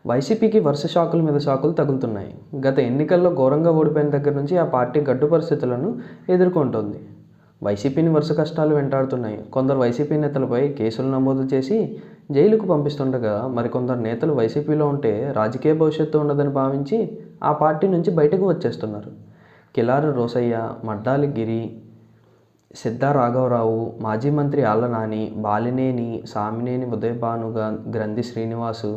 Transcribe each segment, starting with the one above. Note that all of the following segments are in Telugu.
వైసీపీకి వరుస షాకుల మీద షాకులు తగులుతున్నాయి. గత ఎన్నికల్లో ఘోరంగా ఓడిపోయిన దగ్గర నుంచి ఆ పార్టీ గడ్డు పరిస్థితులను ఎదుర్కొంటోంది. వైసీపీని వరుస కష్టాలు వెంటాడుతున్నాయి. కొందరు వైసీపీ నేతలపై కేసులు నమోదు చేసి జైలుకు పంపిస్తుండగా, మరికొందరు నేతలు వైసీపీలో ఉంటే రాజకీయ భవిష్యత్తు ఉండదని భావించి ఆ పార్టీ నుంచి బయటకు వచ్చేస్తున్నారు. కిలారి రోసయ్య, మడ్డాలి గిరి, సిద్ధా రాఘవరావు, మాజీ మంత్రి ఆళ్ల నాని, బాలినేని, సామినేని ఉదయభాను, గ్రంథి శ్రీనివాసు,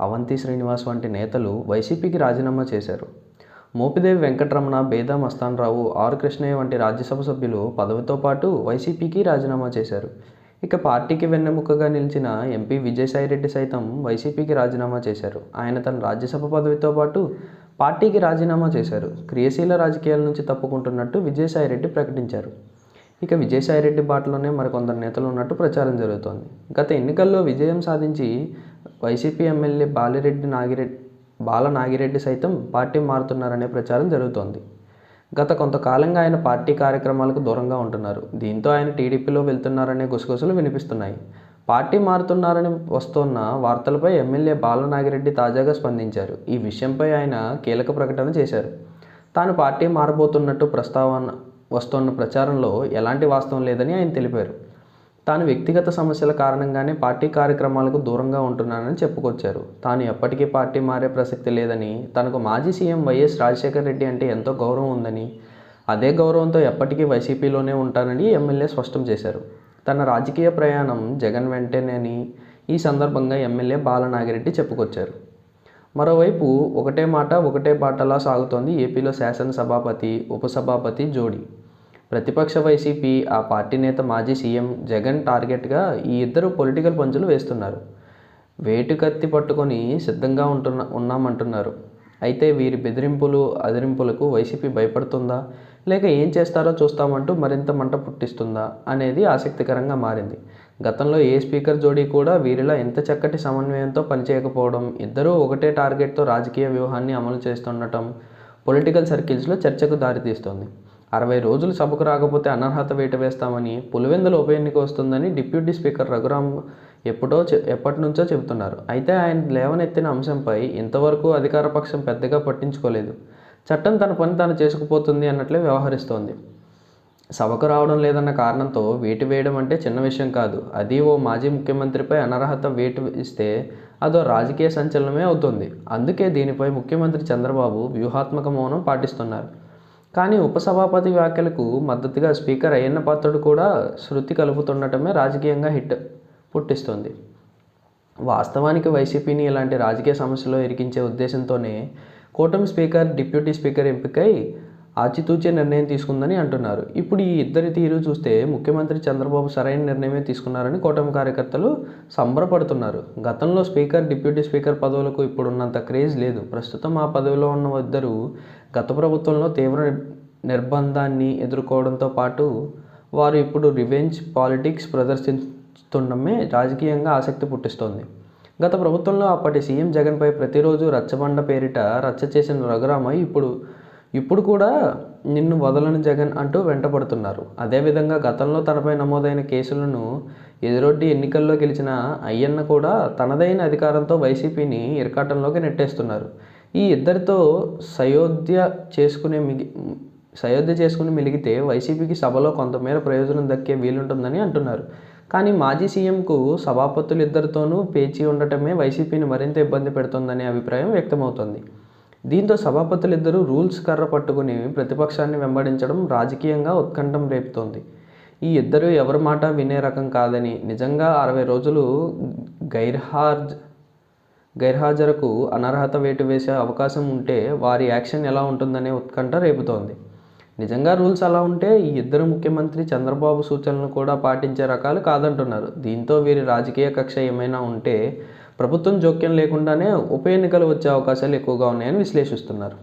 అవంతి శ్రీనివాస్ వంటి నేతలు వైసీపీకి రాజీనామా చేశారు. మోపిదేవి వెంకటరమణ, బేదా మస్తాన్రావు, ఆర్ కృష్ణయ్య వంటి రాజ్యసభ సభ్యులు పదవితో పాటు వైసీపీకి రాజీనామా చేశారు. ఇక పార్టీకి వెన్నెముకగా నిలిచిన ఎంపీ విజయసాయిరెడ్డి సైతం వైసీపీకి రాజీనామా చేశారు. ఆయన తన రాజ్యసభ పదవితో పాటు పార్టీకి రాజీనామా చేశారు. క్రియాశీల రాజకీయాల నుంచి తప్పుకుంటున్నట్టు విజయసాయిరెడ్డి ప్రకటించారు. ఇక విజయసాయిరెడ్డి బాటలోనే మరికొందరు నేతలు ఉన్నట్టు ప్రచారం జరుగుతోంది. గత ఎన్నికల్లో విజయం సాధించి వైసీపీ ఎమ్మెల్యే బాల నాగిరెడ్డి సైతం పార్టీ మారుతున్నారనే ప్రచారం జరుగుతోంది. గత కొంతకాలంగా ఆయన పార్టీ కార్యక్రమాలకు దూరంగా ఉంటున్నారు. దీంతో ఆయన టీడీపీలో వెళ్తున్నారనే గుసగుసలు వినిపిస్తున్నాయి. పార్టీ మారుతున్నారని వస్తోన్న వార్తలపై ఎమ్మెల్యే బాల నాగిరెడ్డి తాజాగా స్పందించారు. ఈ విషయంపై ఆయన కీలక ప్రకటన చేశారు. తాను పార్టీ మారబోతున్నట్టు ప్రస్తావన వస్తోన్న ప్రచారంలో ఎలాంటి వాస్తవం లేదని ఆయన తెలిపారు. తాను వ్యక్తిగత సమస్యల కారణంగానే పార్టీ కార్యక్రమాలకు దూరంగా ఉంటున్నానని చెప్పుకొచ్చారు. తాను ఎప్పటికీ పార్టీ మారే ప్రసక్తి లేదని, తనకు మాజీ సీఎం వైఎస్ రాజశేఖర రెడ్డి అంటే ఎంతో గౌరవం ఉందని, అదే గౌరవంతో ఎప్పటికీ వైసీపీలోనే ఉంటానని ఎమ్మెల్యే స్పష్టం చేశారు. తన రాజకీయ ప్రయాణం జగన్ వెంటేనని ఈ సందర్భంగా ఎమ్మెల్యే బాల నాగిరెడ్డి చెప్పుకొచ్చారు. మరోవైపు ఒకటే మాట ఒకటే బాటలా సాగుతోంది ఏపీలో శాసనసభాపతి, ఉపసభాపతి జోడీ. ప్రతిపక్ష వైసీపీ, ఆ పార్టీ నేత మాజీ సీఎం జగన్ టార్గెట్గా ఈ ఇద్దరు పొలిటికల్ పంచులు వేస్తున్నారు. వేటుకత్తి పట్టుకొని సిద్ధంగా ఉన్నామంటున్నారు. అయితే వీరి బెదిరింపులు, అదిరింపులకు వైసీపీ భయపడుతుందా, లేక ఏం చేస్తారో చూస్తామంటూ మరింత మంట పుట్టిస్తుందా అనేది ఆసక్తికరంగా మారింది. గతంలో ఏ స్పీకర్ జోడీ కూడా వీరిలా ఇంత చక్కటి సమన్వయంతో పనిచేయకపోవడం, ఇద్దరూ ఒకటే టార్గెట్తో రాజకీయ వ్యూహాన్ని అమలు చేస్తుండటం పొలిటికల్ సర్కిల్స్లో చర్చకు దారితీస్తోంది. 60 రోజులు సభకు రాకపోతే అనర్హత వేటు వేస్తామని, పులివెందుల ఉప ఎన్నిక వస్తుందని డిప్యూటీ స్పీకర్ రఘురాం ఎప్పటి నుంచో చెబుతున్నారు. అయితే ఆయన లేవనెత్తిన అంశంపై ఇంతవరకు అధికార పక్షం పెద్దగా పట్టించుకోలేదు. చట్టం తన పని తాను చేసుకుపోతుంది అన్నట్లే వ్యవహరిస్తోంది. సభకు రావడం లేదన్న కారణంతో వేటు వేయడం అంటే చిన్న విషయం కాదు. అది ఓ మాజీ ముఖ్యమంత్రిపై అనర్హత వేటు ఇస్తే అదో రాజకీయ సంచలనమే అవుతుంది. అందుకే దీనిపై ముఖ్యమంత్రి చంద్రబాబు వ్యూహాత్మక మౌనం పాటిస్తున్నారు. కానీ ఉపసభాపతి వ్యాఖ్యలకు మద్దతుగా స్పీకర్ అయ్యన్న పాత్రుడు కూడా శృతి కలుపుతుండటమే రాజకీయంగా హిట్ పుట్టిస్తుంది. వాస్తవానికి వైసీపీని ఇలాంటి రాజకీయ సమస్యలో ఇరికించే ఉద్దేశంతోనే కూటమి స్పీకర్, డిప్యూటీ స్పీకర్ ఎంపికై ఆచితూచే నిర్ణయం తీసుకుందని అంటున్నారు. ఇప్పుడు ఈ ఇద్దరి తీరు చూస్తే ముఖ్యమంత్రి చంద్రబాబు సరైన నిర్ణయమే తీసుకున్నారని కూటమి కార్యకర్తలు సంబరపడుతున్నారు. గతంలో స్పీకర్, డిప్యూటీ స్పీకర్ పదవులకు ఇప్పుడున్నంత క్రేజ్ లేదు. ప్రస్తుతం ఆ పదవిలో ఉన్న ఇద్దరు గత ప్రభుత్వంలో తీవ్ర నిర్బంధాన్ని ఎదుర్కోవడంతో పాటు వారు ఇప్పుడు రివెంజ్ పాలిటిక్స్ ప్రదర్శిస్తుండమే రాజకీయంగా ఆసక్తి పుట్టిస్తోంది. గత ప్రభుత్వంలో అప్పటి సీఎం జగన్పై ప్రతిరోజు రచ్చబండ పేరిట రచ్చ చేసిన రఘురామ ఇప్పుడు కూడా నిన్ను వదలను జగన్ అంటూ వెంటపడుతున్నారు. అదేవిధంగా గతంలో తనపై నమోదైన కేసులను ఎదురొడ్డి ఎన్నికల్లో గెలిచిన అయ్యన్న కూడా తనదైన అధికారంతో వైసీపీని ఇరకాటంలోకి నెట్టేస్తున్నారు. ఈ ఇద్దరితో సయోధ్య చేసుకుని మెలిగితే వైసీపీకి సభలో కొంతమేర ప్రయోజనం దక్కే వీలుంటుందని అంటున్నారు. కానీ మాజీ సీఎంకు సభాపతులు ఇద్దరితోనూ పేచీ ఉండటమే వైసీపీని మరింత ఇబ్బంది పెడుతోందనే అభిప్రాయం వ్యక్తమవుతోంది. దీంతో సభాపతులిద్దరూ రూల్స్ కర్ర పట్టుకుని ప్రతిపక్షాన్ని వెంబడించడం రాజకీయంగా ఉత్కంఠం రేపుతోంది. ఈ ఇద్దరు ఎవరి మాట వినే రకం కాదని, నిజంగా 60 రోజులు గైర్హాజరుకు అనర్హత వేటు వేసే అవకాశం ఉంటే వారి యాక్షన్ ఎలా ఉంటుందనే ఉత్కంఠ రేపుతోంది. నిజంగా రూల్స్ అలా ఉంటే ఈ ఇద్దరు ముఖ్యమంత్రి చంద్రబాబు సూచనలను కూడా పాటించే రకాలు కాదంటున్నారు. దీంతో వీరి రాజకీయ కక్ష ఏమైనా ఉంటే ప్రభుత్వం జోక్యం లేకుండానే ఉప ఎన్నికలు వచ్చే అవకాశాలు ఎక్కువగా ఉన్నాయని విశ్లేషిస్తున్నారు.